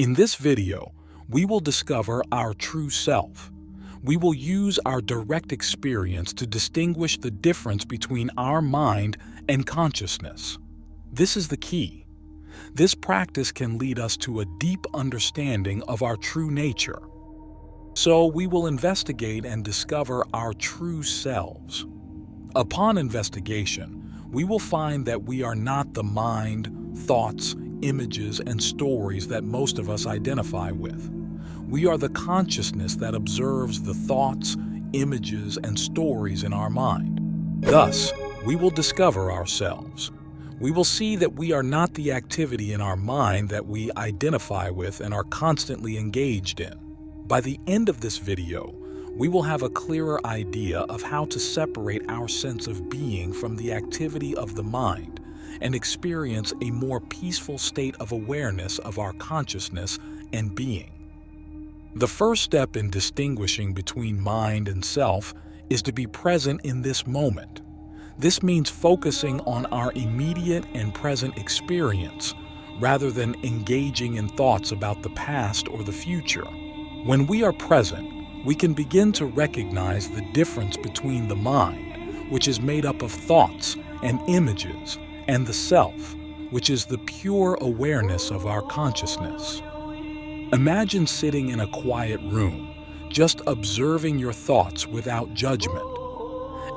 In this video, we will discover our true self. We will use our direct experience to distinguish the difference between our mind and consciousness. This is the key. This practice can lead us to a deep understanding of our true nature. So we will investigate and discover our true selves. Upon investigation, we will find that we are not the mind, thoughts, images, and stories that most of us identify with. We are the consciousness that observes the thoughts, images, and stories in our mind. Thus, we will discover ourselves. We will see that we are not the activity in our mind that we identify with and are constantly engaged in. By the end of this video, we will have a clearer idea of how to separate our sense of being from the activity of the mind and experience a more peaceful state of awareness of our consciousness and being. The first step in distinguishing between mind and self is to be present in this moment. This means focusing on our immediate and present experience rather than engaging in thoughts about the past or the future. When we are present, we can begin to recognize the difference between the mind, which is made up of thoughts and images, and the self, which is the pure awareness of our consciousness. Imagine sitting in a quiet room, just observing your thoughts without judgment.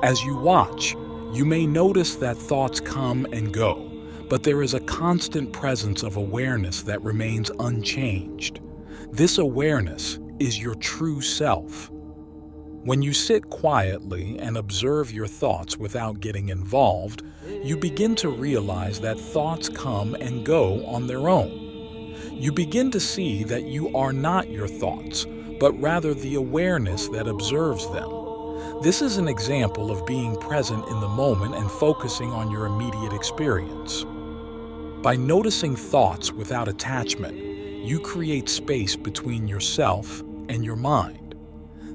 As you watch, you may notice that thoughts come and go, but there is a constant presence of awareness that remains unchanged. This awareness is your true self. When you sit quietly and observe your thoughts without getting involved, you begin to realize that thoughts come and go on their own. You begin to see that you are not your thoughts, but rather the awareness that observes them. This is an example of being present in the moment and focusing on your immediate experience. By noticing thoughts without attachment, you create space between yourself and your mind.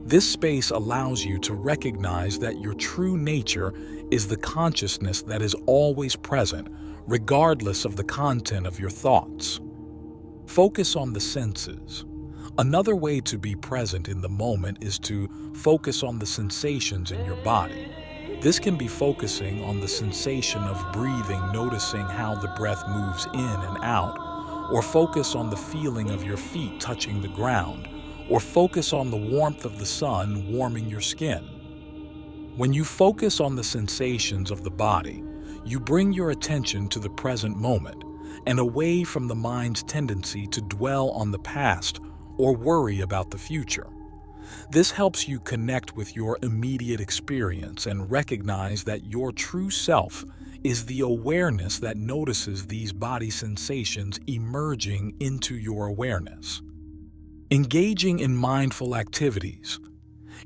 This space allows you to recognize that your true nature is the consciousness that is always present, regardless of the content of your thoughts. Focus on the senses. Another way to be present in the moment is to focus on the sensations in your body. This can be focusing on the sensation of breathing, noticing how the breath moves in and out, or focus on the feeling of your feet touching the ground, or focus on the warmth of the sun warming your skin. When you focus on the sensations of the body, you bring your attention to the present moment and away from the mind's tendency to dwell on the past or worry about the future. This helps you connect with your immediate experience and recognize that your true self is the awareness that notices these body sensations emerging into your awareness. Engaging in mindful activities.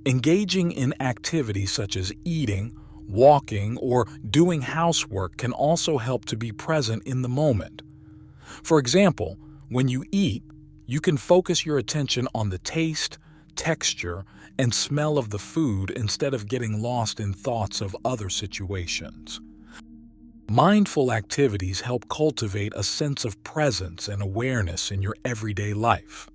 Engaging in activities such as eating, walking, or doing housework can also help to be present in the moment. For example, when you eat, you can focus your attention on the taste, texture, and smell of the food instead of getting lost in thoughts of other situations. Mindful activities help cultivate a sense of presence and awareness in your everyday life.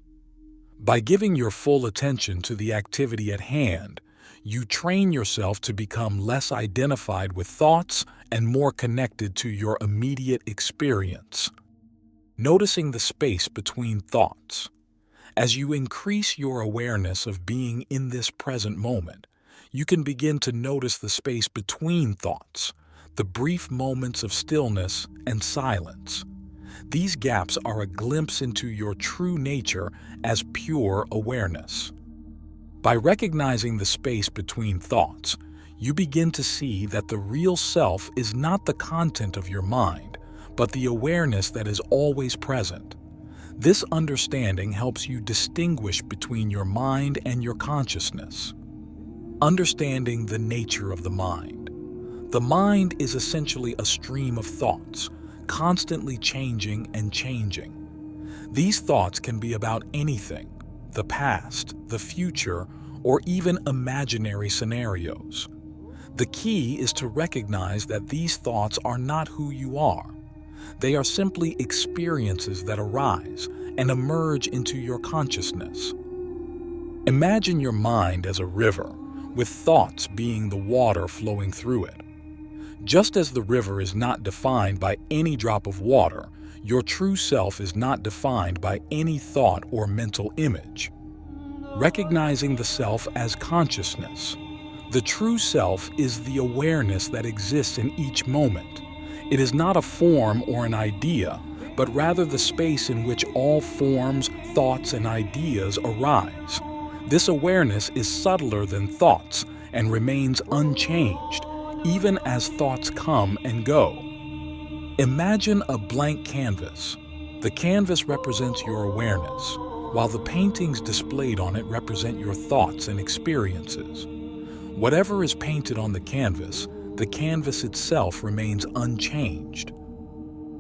By giving your full attention to the activity at hand, you train yourself to become less identified with thoughts and more connected to your immediate experience. Noticing the space between thoughts. As you increase your awareness of being in this present moment, you can begin to notice the space between thoughts, the brief moments of stillness and silence. These gaps are a glimpse into your true nature as pure awareness. By recognizing the space between thoughts, you begin to see that the real self is not the content of your mind, but the awareness that is always present. This understanding helps you distinguish between your mind and your consciousness. Understanding the nature of the mind. The mind is essentially a stream of thoughts, constantly changing and changing. These thoughts can be about anything, the past, the future, or even imaginary scenarios. The key is to recognize that these thoughts are not who you are. They are simply experiences that arise, and emerge into your consciousness. Imagine your mind as a river, with thoughts being the water flowing through it. Just as the river is not defined by any drop of water, your true self is not defined by any thought or mental image. Recognizing the self as consciousness. The true self is the awareness that exists in each moment. It is not a form or an idea, but rather the space in which all forms, thoughts, and ideas arise. This awareness is subtler than thoughts and remains unchanged, even as thoughts come and go. Imagine a blank canvas. The canvas represents your awareness, while the paintings displayed on it represent your thoughts and experiences. Whatever is painted on the canvas itself remains unchanged.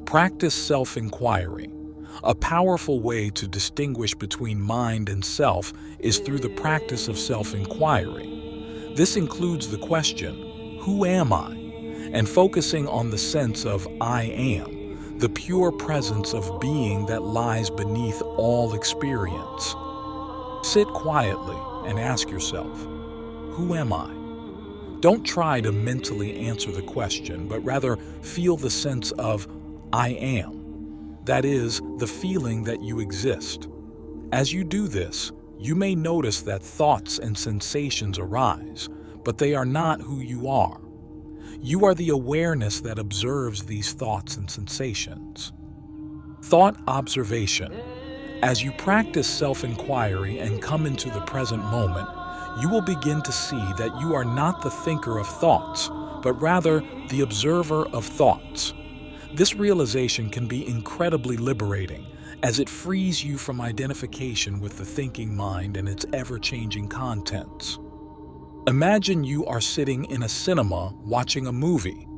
Practice self-inquiry. A powerful way to distinguish between mind and self is through the practice of self-inquiry. This includes the question, who am I? And focusing on the sense of I am, the pure presence of being that lies beneath all experience. Sit quietly and ask yourself, who am I? Don't try to mentally answer the question, but rather feel the sense of I am. That is, the feeling that you exist. As you do this, you may notice that thoughts and sensations arise, but they are not who you are. You are the awareness that observes these thoughts and sensations. Thought observation. As you practice self-inquiry and come into the present moment, you will begin to see that you are not the thinker of thoughts, but rather the observer of thoughts. This realization can be incredibly liberating, as it frees you from identification with the thinking mind and its ever-changing contents. Imagine you are sitting in a cinema watching a movie.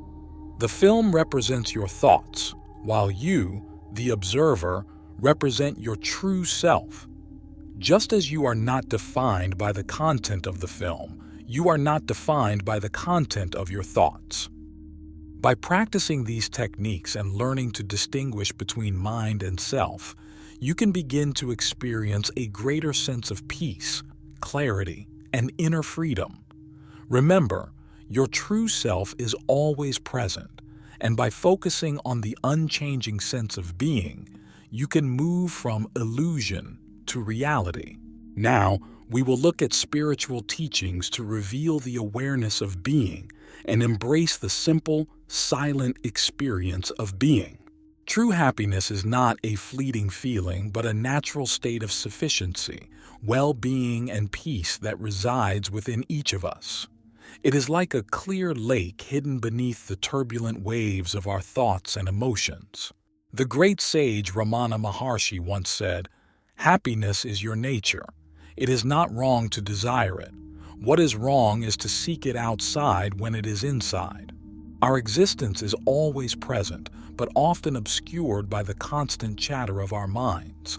The film represents your thoughts, while you, the observer, represent your true self. Just as you are not defined by the content of the film, you are not defined by the content of your thoughts. By practicing these techniques and learning to distinguish between mind and self, you can begin to experience a greater sense of peace, clarity, and inner freedom. Remember, your true self is always present, and by focusing on the unchanging sense of being, you can move from illusion to reality. Now, we will look at spiritual teachings to reveal the awareness of being and embrace the simple, silent experience of being. True happiness is not a fleeting feeling, but a natural state of sufficiency, well-being, and peace that resides within each of us. It is like a clear lake hidden beneath the turbulent waves of our thoughts and emotions. The great sage Ramana Maharshi once said, "Happiness is your nature. It is not wrong to desire it. What is wrong is to seek it outside when it is inside." Our existence is always present, but often obscured by the constant chatter of our minds.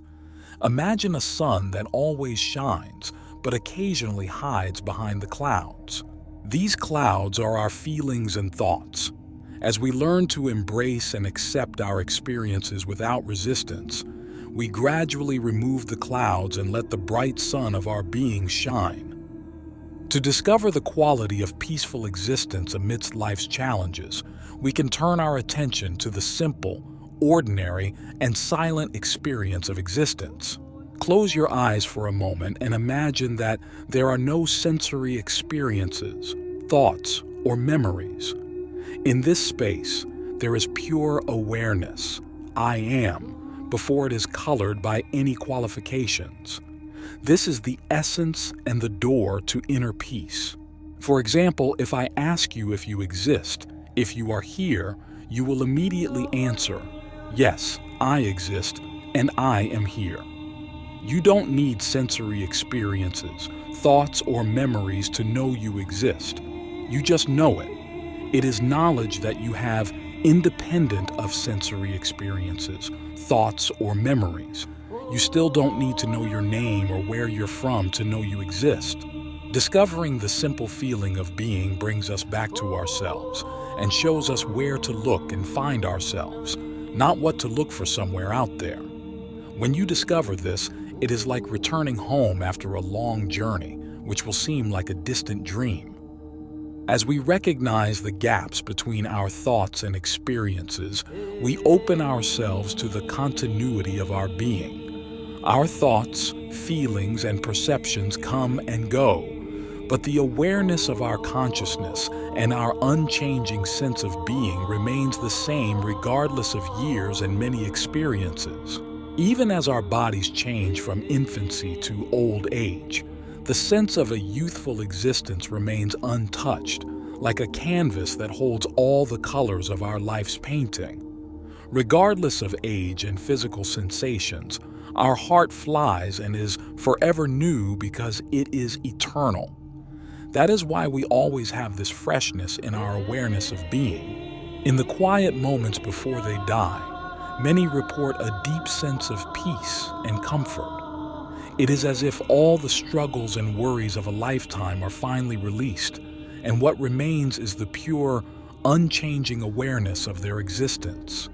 Imagine a sun that always shines, but occasionally hides behind the clouds. These clouds are our feelings and thoughts. As we learn to embrace and accept our experiences without resistance, we gradually remove the clouds and let the bright sun of our being shine. To discover the quality of peaceful existence amidst life's challenges, we can turn our attention to the simple, ordinary, and silent experience of existence. Close your eyes for a moment and imagine that there are no sensory experiences, thoughts, or memories. In this space, there is pure awareness, I am, before it is colored by any qualifications. This is the essence and the door to inner peace. For example, if I ask you if you exist, if you are here, you will immediately answer, "Yes, I exist, and I am here." You don't need sensory experiences, thoughts, or memories to know you exist. You just know it. It is knowledge that you have independent of sensory experiences, thoughts, or memories. You still don't need to know your name or where you're from to know you exist. Discovering the simple feeling of being brings us back to ourselves and shows us where to look and find ourselves, not what to look for somewhere out there. When you discover this, it is like returning home after a long journey, which will seem like a distant dream. As we recognize the gaps between our thoughts and experiences, we open ourselves to the continuity of our being. Our thoughts, feelings, and perceptions come and go, but the awareness of our consciousness and our unchanging sense of being remains the same regardless of years and many experiences. Even as our bodies change from infancy to old age, the sense of a youthful existence remains untouched, like a canvas that holds all the colors of our life's painting. Regardless of age and physical sensations, our heart flies and is forever new because it is eternal. That is why we always have this freshness in our awareness of being. In the quiet moments before they die, many report a deep sense of peace and comfort. It is as if all the struggles and worries of a lifetime are finally released, and what remains is the pure, unchanging awareness of their existence.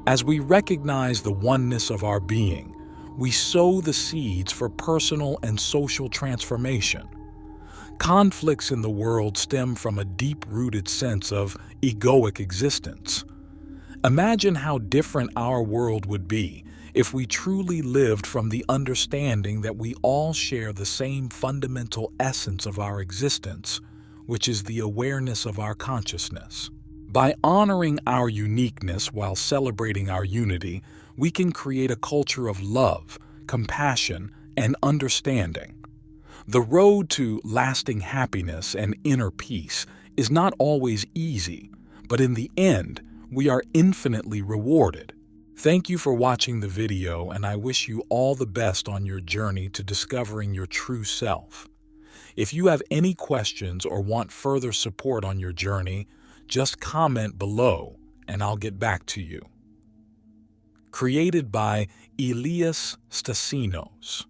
As we recognize the oneness of our being, we sow the seeds for personal and social transformation. Conflicts in the world stem from a deep-rooted sense of egoic existence. Imagine how different our world would be if we truly lived from the understanding that we all share the same fundamental essence of our existence, which is the awareness of our consciousness. By honoring our uniqueness while celebrating our unity, we can create a culture of love, compassion, and understanding. The road to lasting happiness and inner peace is not always easy, but in the end, we are infinitely rewarded. Thank you for watching the video, and I wish you all the best on your journey to discovering your true self. If you have any questions or want further support on your journey, just comment below and I'll get back to you. Created by Elias Stasinos.